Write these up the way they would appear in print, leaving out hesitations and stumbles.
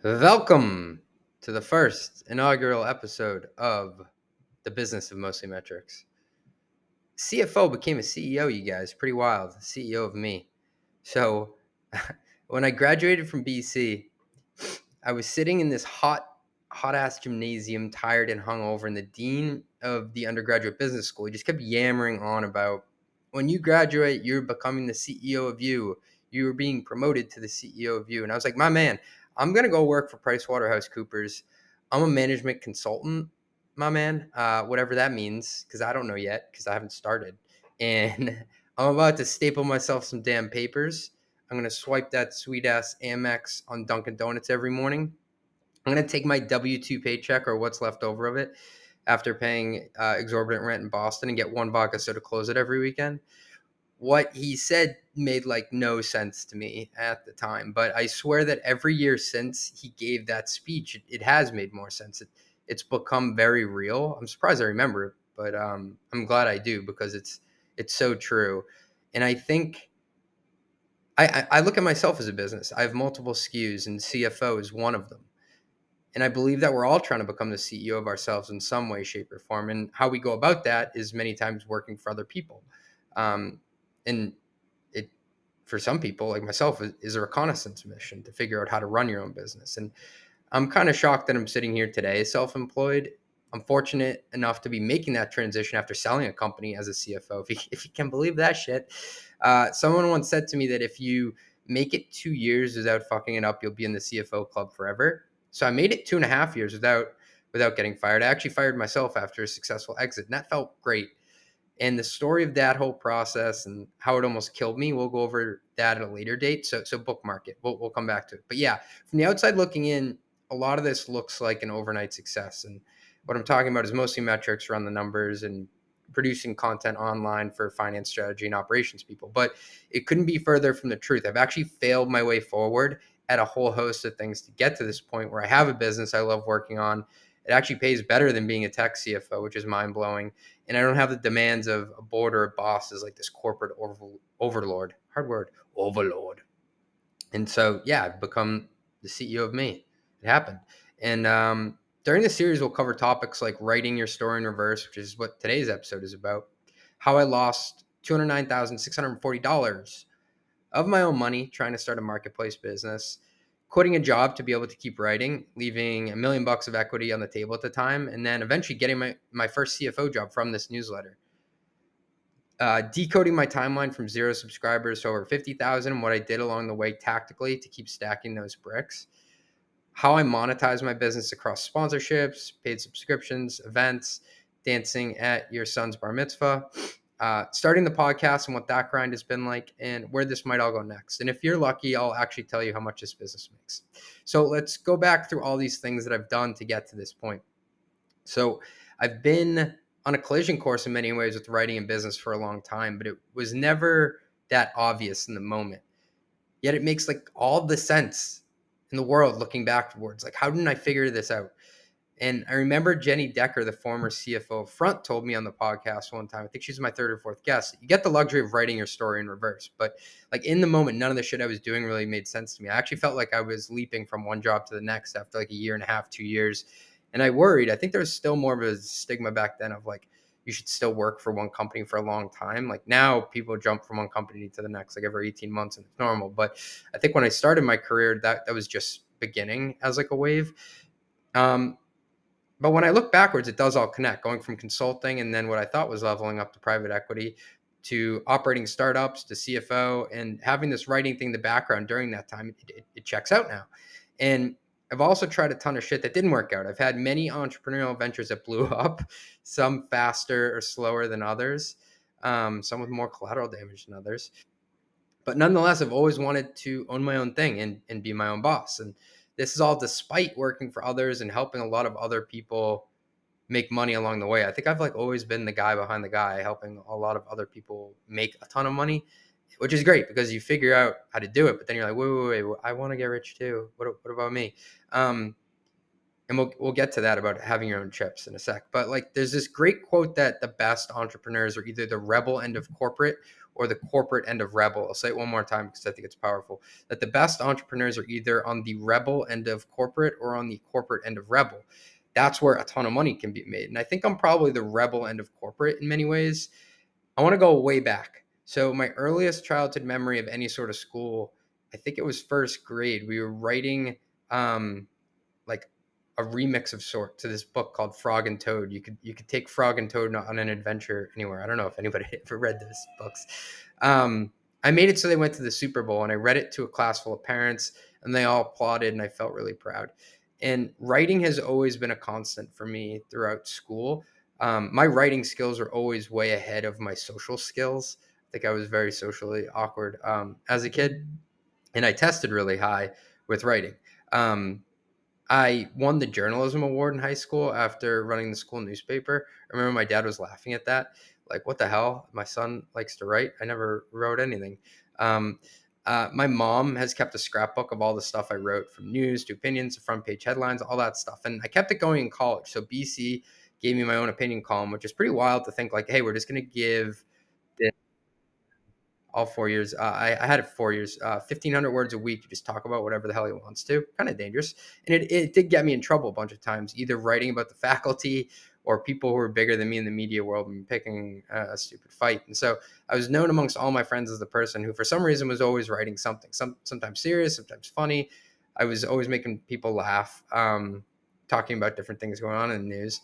Welcome to the first inaugural episode of the Business of Mostly Metrics. CFO became a CEO, you guys. Pretty wild. CEO of me. So, when I graduated from BC, I was sitting in this hot ass gymnasium, tired and hungover, and the dean of the undergraduate business school, he just kept yammering on about when you graduate, you're becoming the CEO of you. You were being promoted to the CEO of you. And I was like, my man, I'm gonna go work for PricewaterhouseCoopers. I'm a management consultant, my man, whatever that means, because I don't know yet, because I haven't started. And I'm about to staple myself some damn papers. I'm gonna swipe that sweet ass Amex on Dunkin' Donuts every morning. I'm gonna take my W-2 paycheck or what's left over of it after paying exorbitant rent in Boston and get one vodka soda close it every weekend. What he said made like no sense to me at the time, but I swear that every year since he gave that speech, it has made more sense. It's become very real. I'm surprised I remember it, but I'm glad I do because it's so true. And I think I look at myself as a business. I have multiple SKUs, and CFO is one of them. And I believe that we're all trying to become the CEO of ourselves in some way, shape, or form. And how we go about that is many times working for other people. Um, and it, for some people, like myself, is a reconnaissance mission to figure out how to run your own business. And I'm kind of shocked that I'm sitting here today, self-employed. I'm fortunate enough to be making that transition after selling a company as a CFO. If you can believe that shit. Someone once said to me that if you make it 2 years without fucking it up, you'll be in the CFO club forever. So I made it 2.5 years without getting fired. I actually fired myself after a successful exit, and that felt great. And the story of that whole process and how it almost killed me, we'll go over that at a later date. So bookmark it. We'll come back to it. But yeah, from the outside looking in, a lot of this looks like an overnight success. And what I'm talking about is mostly metrics around the numbers and producing content online for finance strategy and operations people. But it couldn't be further from the truth. I've actually failed my way forward at a whole host of things to get to this point where I have a business I love working on. It actually pays better than being a tech CFO, which is mind blowing. And I don't have the demands of a board or a boss as like this corporate overlord. Hard word, overlord. And so, yeah, I've become the CEO of me. It happened. And during the series, we'll cover topics like writing your story in reverse, which is what today's episode is about. How I lost $209,640 of my own money trying to start a marketplace business, quitting a job to be able to keep writing, leaving $1 million of equity on the table at the time, and then eventually getting my first CFO job from this newsletter. Decoding my timeline from 0 subscribers to over 50,000 and what I did along the way tactically to keep stacking those bricks. How I monetize my business across sponsorships, paid subscriptions, events, dancing at your son's bar mitzvah, starting the podcast and what that grind has been like, and where this might all go next. And if you're lucky, I'll actually tell you how much this business makes. So let's go back through all these things that I've done to get to this point. So I've been on a collision course in many ways with writing and business for a long time, but it was never that obvious in the moment. Yet it makes like all the sense in the world looking backwards. Like, how didn't I figure this out? And I remember Jenny Decker, the former CFO of Front, told me on the podcast one time, I think she's my third or fourth guest, you get the luxury of writing your story in reverse. But like in the moment, none of the shit I was doing really made sense to me. I actually felt like I was leaping from one job to the next after like a year and a half, 2 years. And I worried. I think there was still more of a stigma back then of like, you should still work for one company for a long time. Like now people jump from one company to the next, like every 18 months, and it's normal. But I think when I started my career, that was just beginning as like a wave. Um, but when I look backwards, it does all connect, going from consulting and then what I thought was leveling up to private equity to operating startups to CFO and having this writing thing in the background during that time. It checks out now. And I've also tried a ton of shit that didn't work out. I've had many entrepreneurial ventures that blew up, some faster or slower than others, some with more collateral damage than others. But nonetheless, I've always wanted to own my own thing and be my own boss. And this is all despite working for others and helping a lot of other people make money along the way. I think I've like always been the guy behind the guy, helping a lot of other people make a ton of money, which is great because you figure out how to do it. But then you're like, wait, I want to get rich too. What about me? And we'll get to that about having your own chips in a sec. But like, there's this great quote that the best entrepreneurs are either the rebel end of corporate or the corporate end of rebel. I'll say it one more time because I think it's powerful. That the best entrepreneurs are either on the rebel end of corporate or on the corporate end of rebel. That's where a ton of money can be made. And I think I'm probably the rebel end of corporate in many ways. I want to go way back. So my earliest childhood memory of any sort of school, I think it was first grade. We were writing like a remix of sort to this book called Frog and Toad. You could take Frog and Toad on an adventure anywhere. I don't know if anybody ever read those books. I made it so they went to the Super Bowl, and I read it to a class full of parents, and they all applauded, and I felt really proud. And writing has always been a constant for me throughout school. My writing skills are always way ahead of my social skills. I think I was very socially awkward as a kid, and I tested really high with writing. Um, I won the journalism award in high school after running the school newspaper. I remember my dad was laughing at that. Like, what the hell? My son likes to write. I never wrote anything. Um, my mom has kept a scrapbook of all the stuff I wrote, from news to opinions to front page headlines, all that stuff. And I kept it going in college. So BC gave me my own opinion column, which is pretty wild to think like, hey, we're just going to give all 4 years. I had it 4 years, 1,500 words a week. You just talk about whatever the hell he wants to. Kind of dangerous. And it did get me in trouble a bunch of times, either writing about the faculty or people who were bigger than me in the media world and picking a stupid fight. And so I was known amongst all my friends as the person who, for some reason, was always writing something, sometimes serious, sometimes funny. I was always making people laugh, talking about different things going on in the news.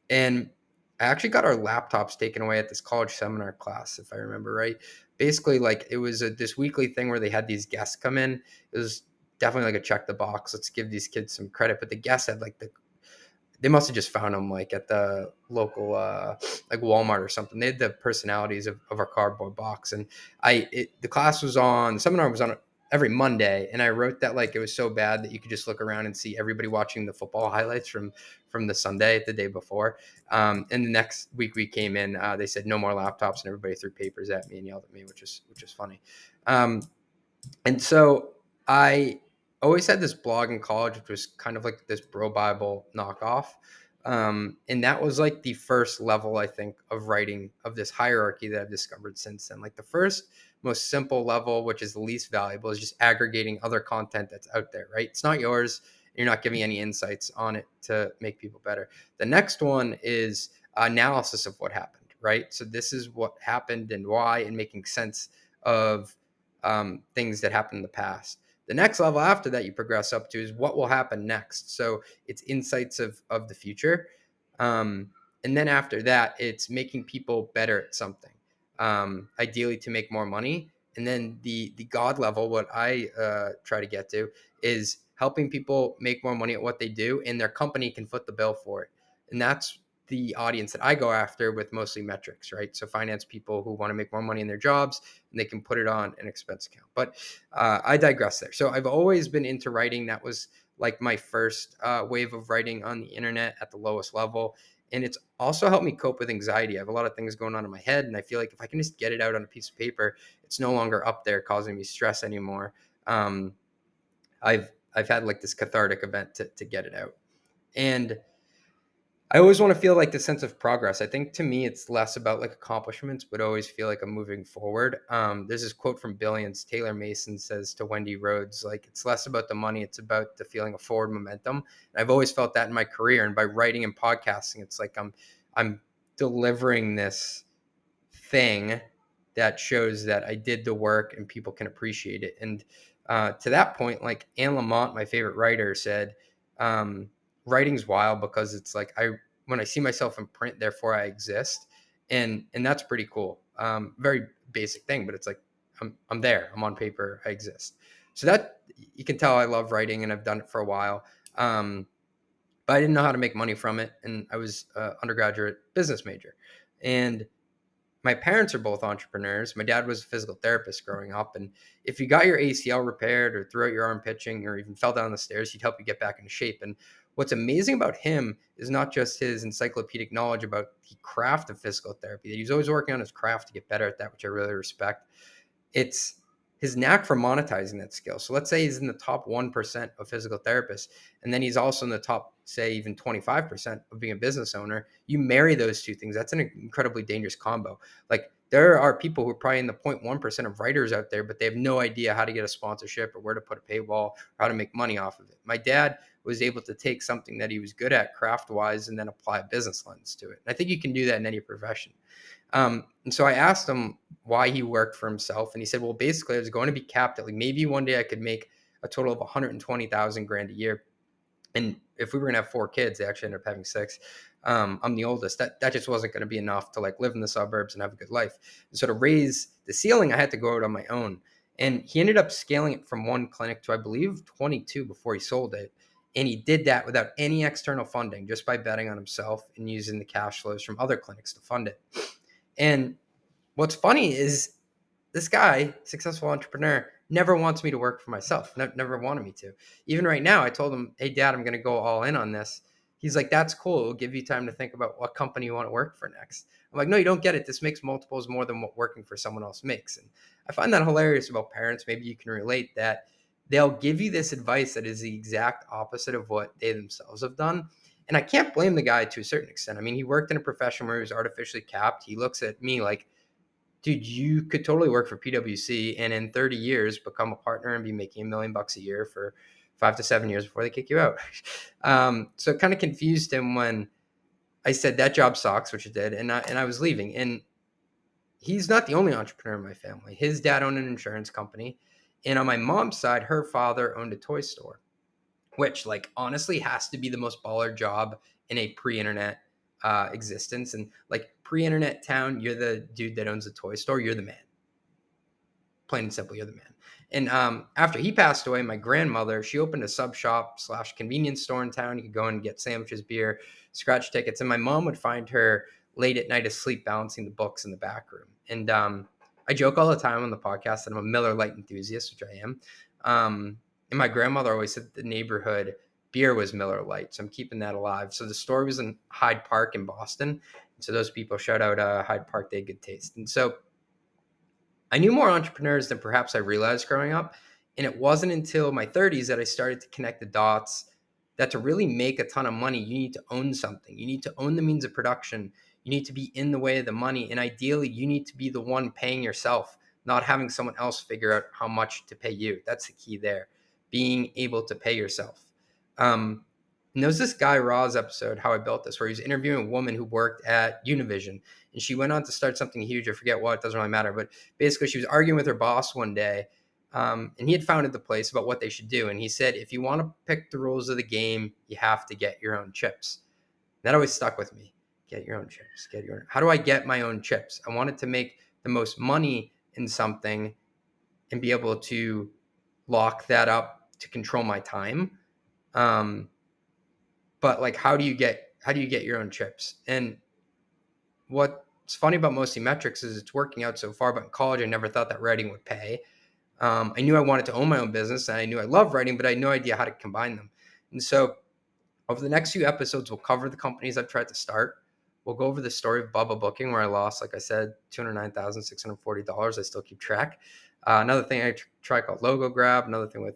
And I actually got our laptops taken away at this college seminar class, if I remember right. Basically, like it was this weekly thing where they had these guests come in. It was definitely like a check the box. Let's give these kids some credit. But the guests had like they must have just found them like at the local like Walmart or something. They had the personalities of our cardboard box. And the class was on, the seminar was on every Monday, and I wrote that like it was so bad that you could just look around and see everybody watching the football highlights from the Sunday the day before. And the next week we came in, they said no more laptops, and everybody threw papers at me and yelled at me, which is funny. And so I always had this blog in college, which was kind of like this Bro Bible knockoff. And that was like the first level, I think, of writing of this hierarchy that I've discovered since then. Like the first, most simple level, which is the least valuable, is just aggregating other content that's out there, right? It's not yours. You're not giving any insights on it to make people better. The next one is analysis of what happened, right? So this is what happened and why, and making sense of things that happened in the past. The next level after that you progress up to is what will happen next. So it's insights of the future. Um, and then after that, it's making people better at something, ideally to make more money. And then the God level, what I try to get to, is helping people make more money at what they do, and their company can foot the bill for it. And that's the audience that I go after with Mostly Metrics, right? So finance people who want to make more money in their jobs, and they can put it on an expense account. But I digress there. So I've always been into writing. That was like my first wave of writing on the internet at the lowest level. And it's also helped me cope with anxiety. I have a lot of things going on in my head, and I feel like if I can just get it out on a piece of paper, it's no longer up there causing me stress anymore. Um, I've had like this cathartic event to get it out. And I always want to feel like the sense of progress. I think to me, it's less about like accomplishments, but always feel like I'm moving forward. There's this quote from Billions. Taylor Mason says to Wendy Rhodes, like, it's less about the money, it's about the feeling of forward momentum. And I've always felt that in my career. And by writing and podcasting, it's like I'm delivering this thing that shows that I did the work and people can appreciate it. And to that point, like Anne Lamott, my favorite writer, said, writing's wild because it's like when I see myself in print, therefore I exist, and that's pretty cool. Very basic thing, but it's like I'm there. I'm on paper. I exist. So that you can tell I love writing, and I've done it for a while. But I didn't know how to make money from it, and I was an undergraduate business major, and my parents are both entrepreneurs. My dad was a physical therapist growing up. And if you got your ACL repaired or threw out your arm pitching or even fell down the stairs, he'd help you get back into shape. And what's amazing about him is not just his encyclopedic knowledge about the craft of physical therapy, that he's always working on his craft to get better at that, which I really respect. It's his knack for monetizing that skill. So let's say he's in the top 1% of physical therapists, and then he's also in the top, say, even 25% of being a business owner. You marry those two things. That's an incredibly dangerous combo. Like There are people who are probably in the 0.1% of writers out there, but they have no idea how to get a sponsorship or where to put a paywall or how to make money off of it. My dad was able to take something that he was good at craft wise and then apply a business lens to it. And I think you can do that in any profession. And so I asked him why he worked for himself, and he said, "Well, basically, I was going to be capped at like maybe one day I could make a total of 120,000 grand a year, and if we were gonna have 4 kids, they actually ended up having 6. I'm the oldest. That just wasn't gonna be enough to like live in the suburbs and have a good life. And so to raise the ceiling, I had to go out on my own. And he ended up scaling it from one clinic to I believe 22 before he sold it. And he did that without any external funding, just by betting on himself and using the cash flows from other clinics to fund it. And what's funny is this guy, successful entrepreneur, never wants me to work for myself. Never wanted me to. Even right now, I told him, "Hey, Dad, I'm going to go all in on this." He's like, "That's cool. It'll give you time to think about what company you want to work for next." I'm like, "No, you don't get it. This makes multiples more than what working for someone else makes." And I find that hilarious about parents. Maybe you can relate that they'll give you this advice that is the exact opposite of what they themselves have done. And I can't blame the guy to a certain extent. I mean, he worked in a profession where he was artificially capped. He looks at me like, dude, you could totally work for PwC and in 30 years become a partner and be making $1 million a year for 5 to 7 years before they kick you out. So it kind of confused him when I said that job sucks, which it did, and I was leaving. And he's not the only entrepreneur in my family. His dad owned an insurance company, and on my mom's side, her father owned a toy store, which like honestly has to be the most baller job in a pre-internet existence. And like pre-internet town, you're the dude that owns a toy store. You're the man. Plain and simple, you're the man. And after he passed away, my grandmother, she opened a sub shop slash convenience store in town. You could go and get sandwiches, beer, scratch tickets. And my mom would find her late at night asleep balancing the books in the back room. And I joke all the time on the podcast that I'm a Miller Lite enthusiast, which I am. And my grandmother always said the neighborhood beer was Miller Lite. So I'm keeping that alive. So the store was in Hyde Park in Boston. And so those people, shout out Hyde Park, they had good taste. And so I knew more entrepreneurs than perhaps I realized growing up. And it wasn't until my 30s that I started to connect the dots that to really make a ton of money, you need to own something. You need to own the means of production. You need to be in the way of the money. And ideally, you need to be the one paying yourself, not having someone else figure out how much to pay you. That's the key there, being able to pay yourself. And there was this Guy Raz episode, How I Built This, where he was interviewing a woman who worked at Univision. And she went on to start something huge. I forget what, it doesn't really matter. But basically, she was arguing with her boss one day. And he had founded the place about what they should do. And he said, if you want to pick the rules of the game, you have to get your own chips. That always stuck with me. Get your own chips. Get your own. How do I get my own chips? I wanted to make the most money in something and be able to lock that up to control my time. But like, how do you get your own chips? And what's funny about Mostly Metrics is it's working out so far. But in college, I never thought that writing would pay. I knew I wanted to own my own business, and I knew I loved writing, but I had no idea how to combine them. And so over the next few episodes, we'll cover the companies I've tried to start. We'll go over the story of Bubba Booking, where I lost, like I said, $209,640. I still keep track. Another thing I try called Logo Grab. Another thing with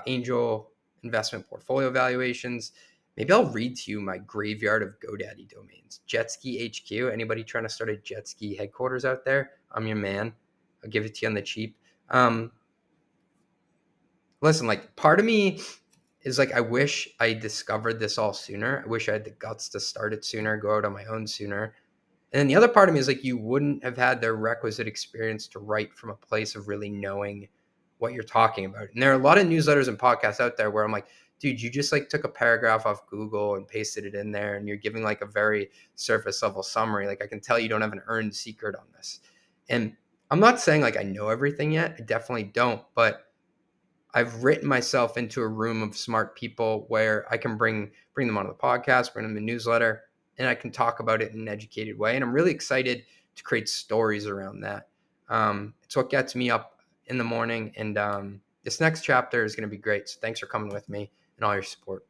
angel investment portfolio valuations. Maybe I'll read to you my graveyard of GoDaddy domains. Jetski HQ. Anybody trying to start a jet ski headquarters out there? I'm your man. I'll give it to you on the cheap. Listen, like part of me is like, I wish I discovered this all sooner. I wish I had the guts to start it sooner, go out on my own sooner. And then the other part of me is like, you wouldn't have had the requisite experience to write from a place of really knowing what you're talking about. And there are a lot of newsletters and podcasts out there where I'm like, dude, you just like took a paragraph off Google and pasted it in there and you're giving like a very surface level summary. Like I can tell you don't have an earned secret on this. And I'm not saying like I know everything yet. I definitely don't, but I've written myself into a room of smart people where I can bring them onto the podcast, bring them in the newsletter, and I can talk about it in an educated way. And I'm really excited to create stories around that. It's what gets me up in the morning. And this next chapter is going to be great. So thanks for coming with me and all your support.